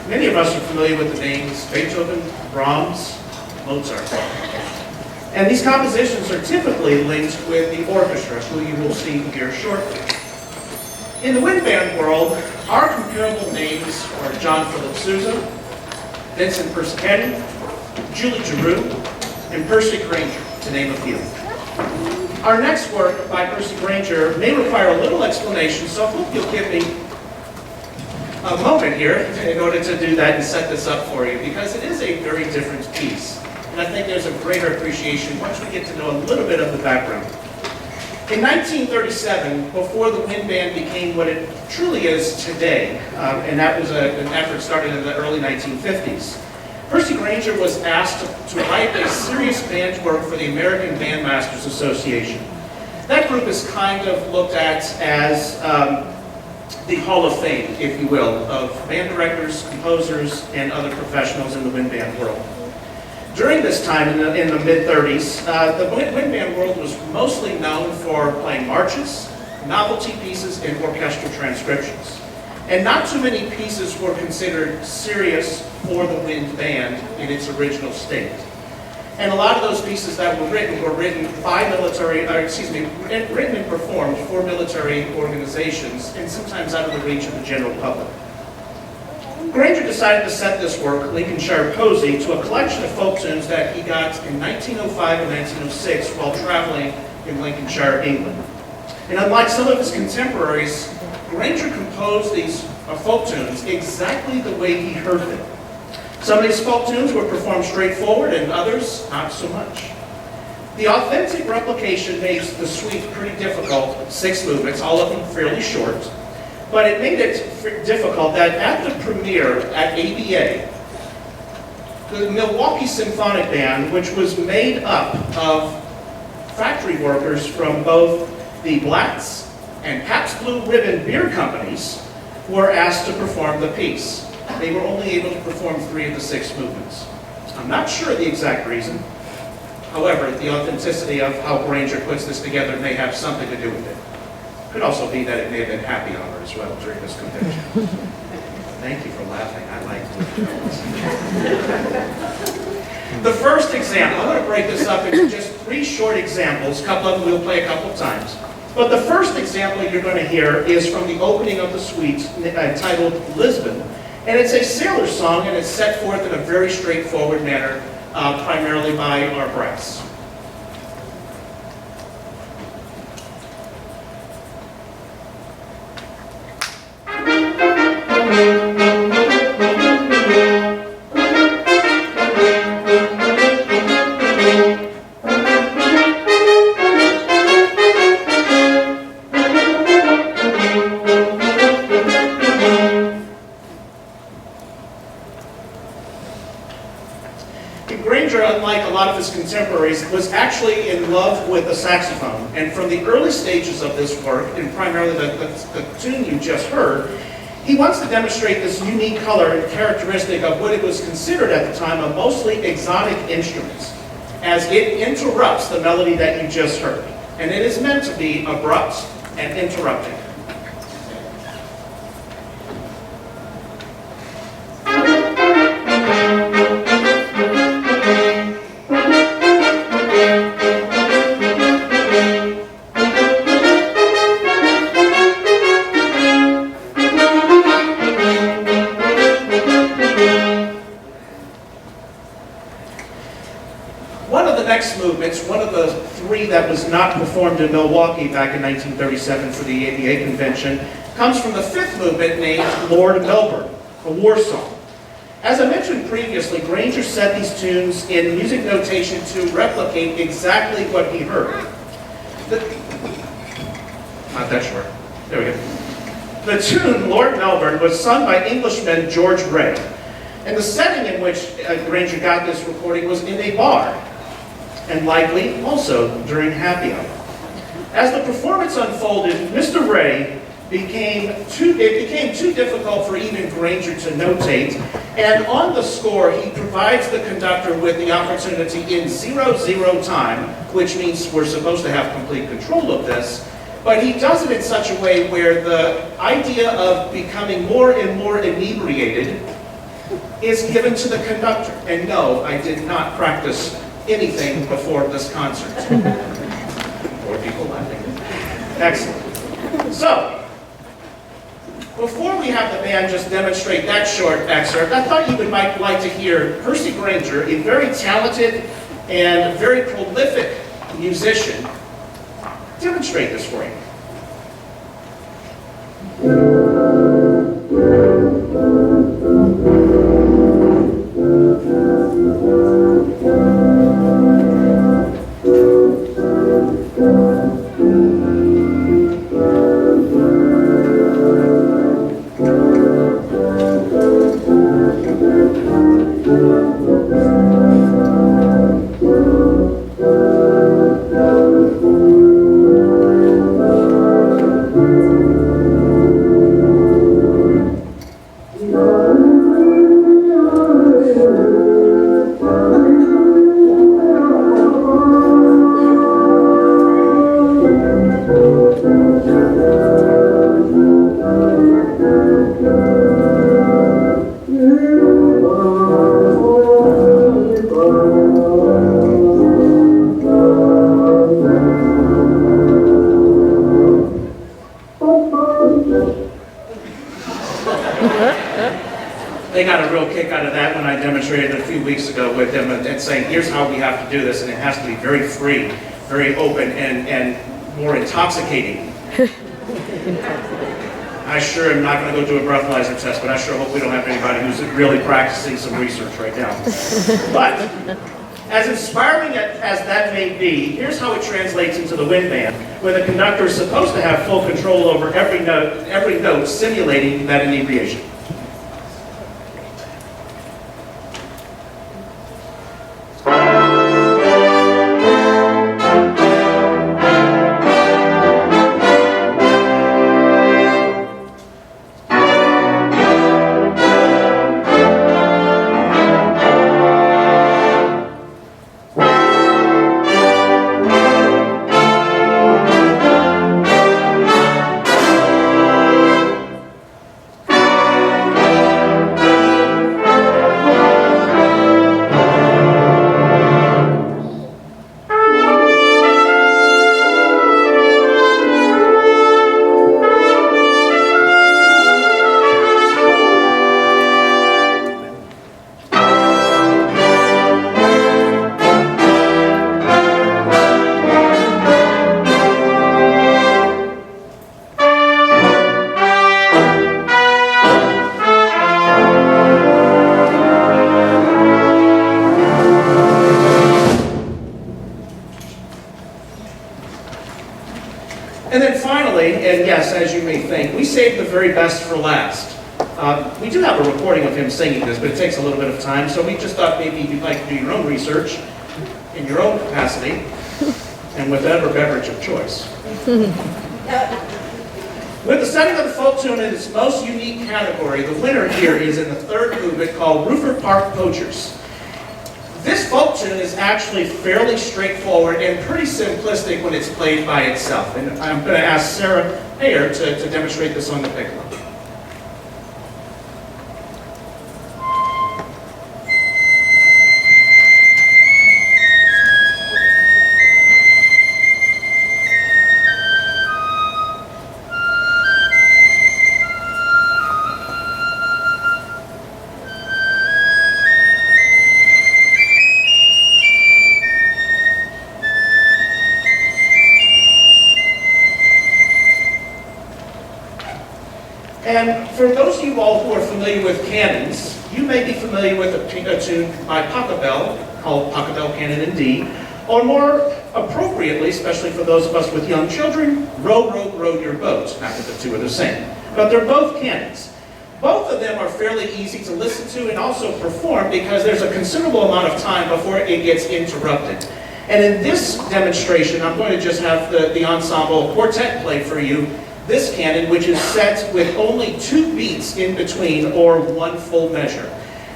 Many of us are familiar with the names Beethoven, Brahms, Mozart. And these compositions are typically linked with the orchestra, who you will see here shortly. In the wind band world, our comparable names are John Philip Sousa, Vincent Persichetti, Julie Giroux, and Percy Grainger, to name a few. Our next work by Percy Grainger may require a little explanation, so I hope you'll give me a moment here in order to do that and set this up for you, because it is a very different piece. And I think there's a greater appreciation once we get to know a little bit of the background. In 1937, before the wind band became what it truly is today, and that was an effort started in the early 1950s, Percy Grainger was asked to write a serious band work for the American Bandmasters Association. That group is kind of looked at as the Hall of Fame, if you will, of band directors, composers, and other professionals in the wind band world. During this time, in the mid-30s, the wind band world was mostly known for playing marches, novelty pieces, and orchestral transcriptions. And not too many pieces were considered serious for the wind band in its original state. And a lot of those pieces that were written by military, written and performed for military organizations, and sometimes out of the reach of the general public. Grainger decided to set this work, Lincolnshire Posy, to a collection of folk tunes that he got in 1905 and 1906 while traveling in Lincolnshire, England. And unlike some of his contemporaries, Grainger composed these folk tunes exactly the way he heard them. Some of these folk tunes were performed straightforward and others not so much. The authentic replication makes the suite pretty difficult, 6 movements, all of them fairly short, but it made it difficult that at the premiere at ABA, the Milwaukee Symphonic Band, which was made up of factory workers from both the Blatz and Pabst Blue Ribbon beer companies, were asked to perform the piece. They were only able to perform 3 of the 6 movements. I'm not sure the exact reason. However, the authenticity of how Grainger puts this together may have something to do with it. Could also be that it may have been happy hour as well during this convention. Thank you for laughing. I like the first example, I'm going to break this up into just 3 short examples. A couple of them we'll play a couple of times. But the first example you're going to hear is from the opening of the suite titled Lisbon. And it's a sailor song, and it's set forth in a very straightforward manner, primarily by our brass. Grainger, unlike a lot of his contemporaries, was actually in love with the saxophone. And from the early stages of this work, and primarily the tune you just heard, he wants to demonstrate this unique color and characteristic of what it was considered at the time a mostly exotic instrument. as it interrupts the melody that you just heard. And it is meant to be abrupt and interrupting. One of the three that was not performed in Milwaukee back in 1937 for the ABA convention comes from the fifth movement named Lord Melbourne, a war song. As I mentioned previously, Grainger set these tunes in music notation to replicate exactly what he heard. Not that short. There we go. The tune, Lord Melbourne, was sung by Englishman George Ray. And the setting in which Grainger got this recording was in a bar, and likely also during happy hour. As the performance unfolded, Mr. Ray became too difficult for even Grainger to notate, and on the score he provides the conductor with the opportunity in 0-0 time, which means we're supposed to have complete control of this, but he does it in such a way where the idea of becoming more and more inebriated is given to the conductor. And no, I did not practice anything before this concert. More people laughing. Excellent. So, before we have the band just demonstrate that short excerpt, I thought you might like to hear Percy Grainger, a very talented and very prolific musician, demonstrate this for you. They got a real kick out of that when I demonstrated it a few weeks ago with them and saying, here's how we have to do this, and it has to be very free, very open, and more intoxicating. I sure am not going to go do a breathalyzer test, but I sure hope we don't have anybody who's really practicing some research right now. But, as inspiring as that may be, here's how it translates into the wind band, where the conductor is supposed to have full control over every note simulating that inebriation. And then finally, and yes, as you may think, we saved the very best for last. We do have a recording of him singing this, but it takes a little bit of time, so we just thought maybe you'd like to do your own research in your own capacity, and with whatever beverage of choice. With the setting of the folk tune in its most unique category, the winner here is in the third movement called Rufford Poachers. This folk tune is actually fairly straightforward and pretty simplistic when it's played by itself. And I'm going to ask Sarah Mayer to demonstrate this on the piccolo. And for those of you all who are familiar with canons, you may be familiar with a tune by Pachelbel called Pachelbel Canon in D, or more appropriately, especially for those of us with young children, Row, Row, Row Your Boat. Not that the two are the same, but they're both canons. Both of them are fairly easy to listen to and also perform because there's a considerable amount of time before it gets interrupted. And in this demonstration, I'm going to just have the ensemble quartet play for you this canon, which is set with only 2 beats in between, or 1 full measure.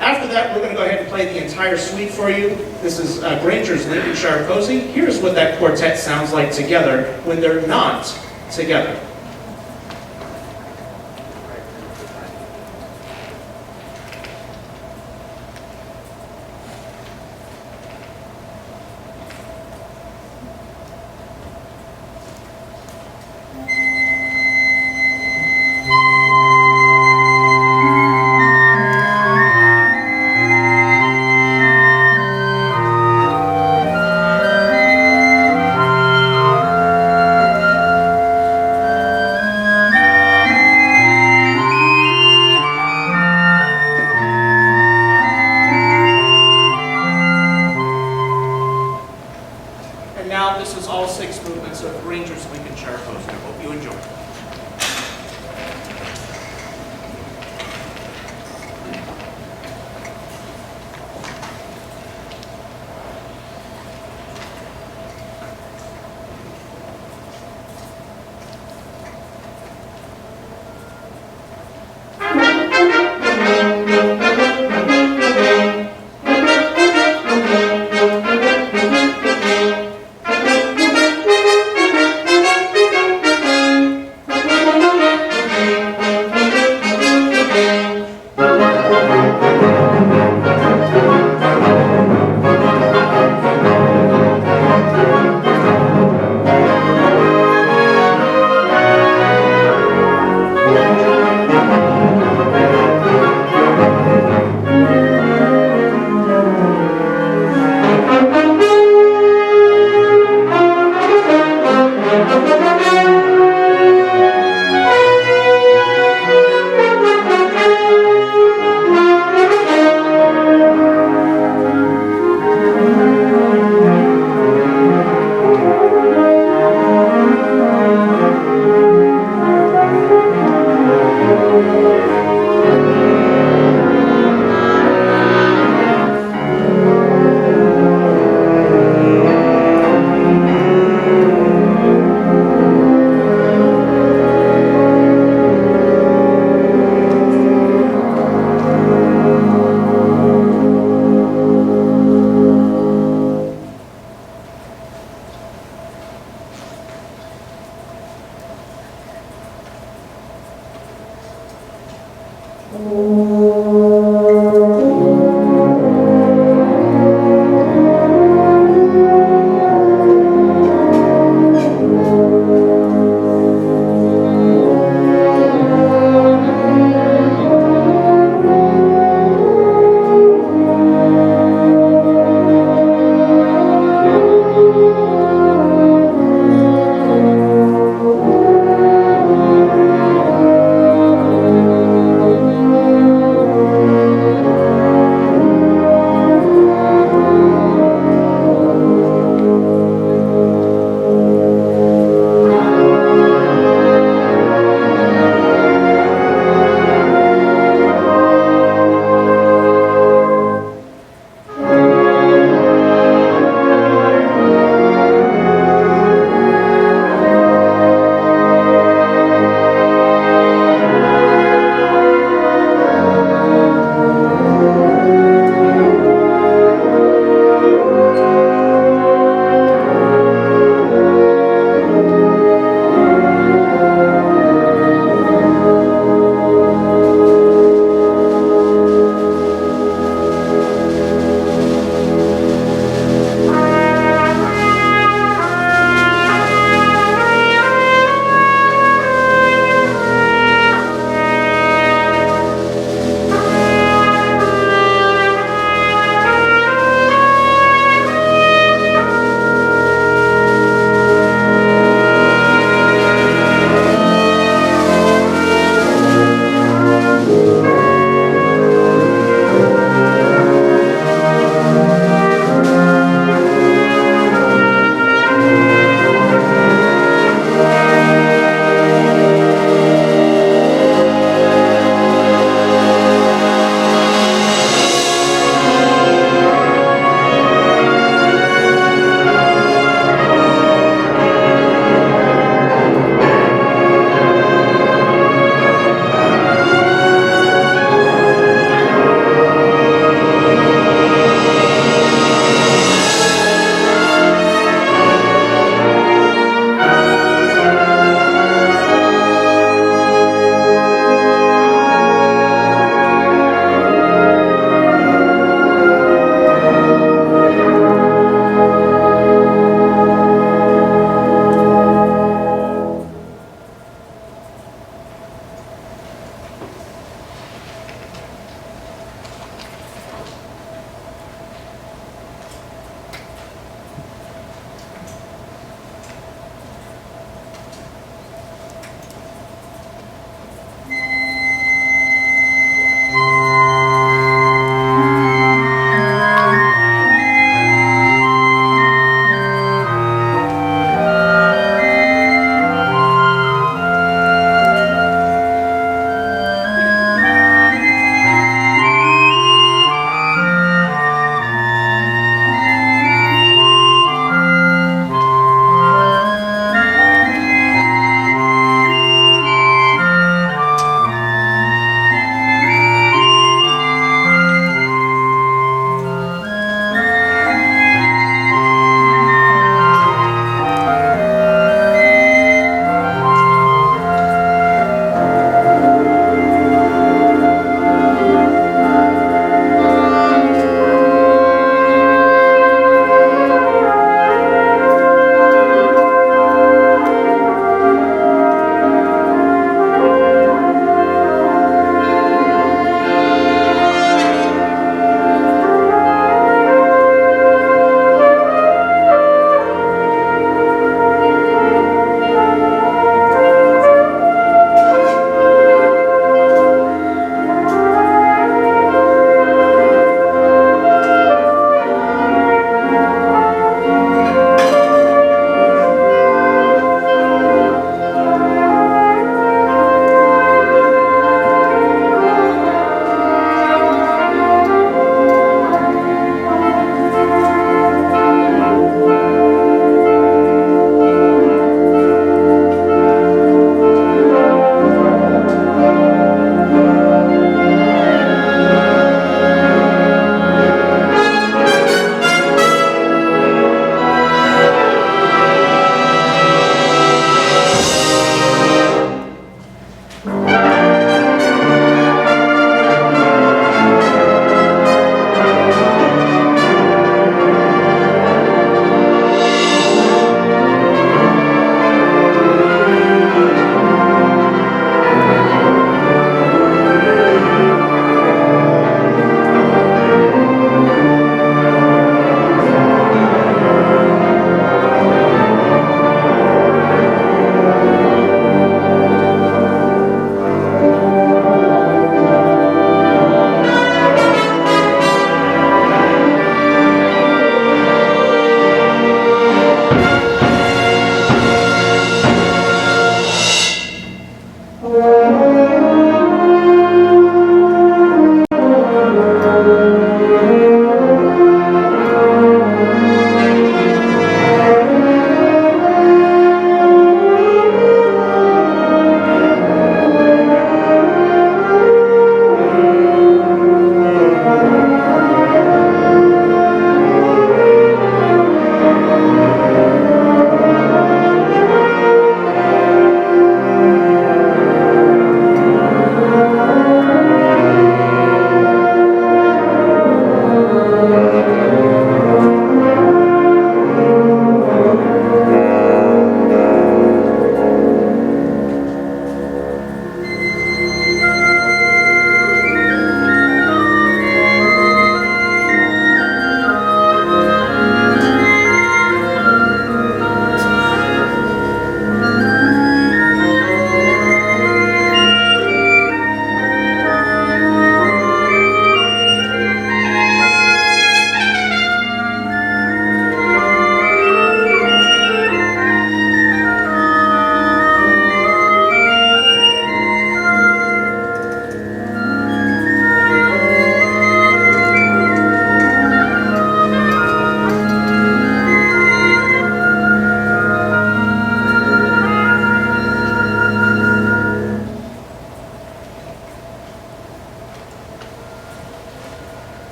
After that, we're going to go ahead and play the entire suite for you. This is Grainger's Lincolnshire Posy. Here's what that quartet sounds like together when they're not together. This is all 6 movements of Grainger's Lincolnshire Posy. I hope you enjoy.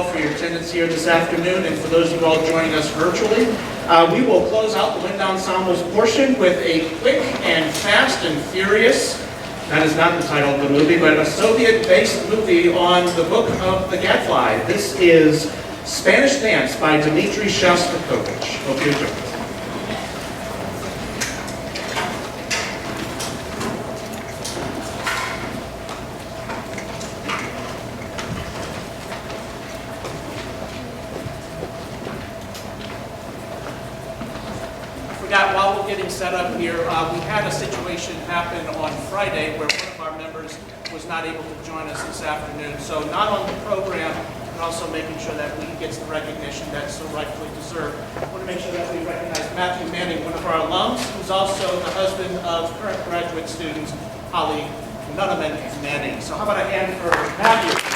all for your attendance here this afternoon, and for those of you all joining us virtually. We will close out the Wind Ensemble's portion with a quick and fast and furious, that is not the title of the movie, but a Soviet-based movie on the book of the Gadfly. This is Spanish Dance by Dmitri Shostakovich. Hope you enjoy it. While we're getting set up here, we had a situation happen on Friday where one of our members was not able to join us this afternoon. So not on the program, but also making sure that he gets the recognition that's so rightfully deserved. I want to make sure that we recognize Matthew Manning, one of our alums, who's also the husband of current graduate students, Holly Nuneman Manning. So how about a hand for Matthew?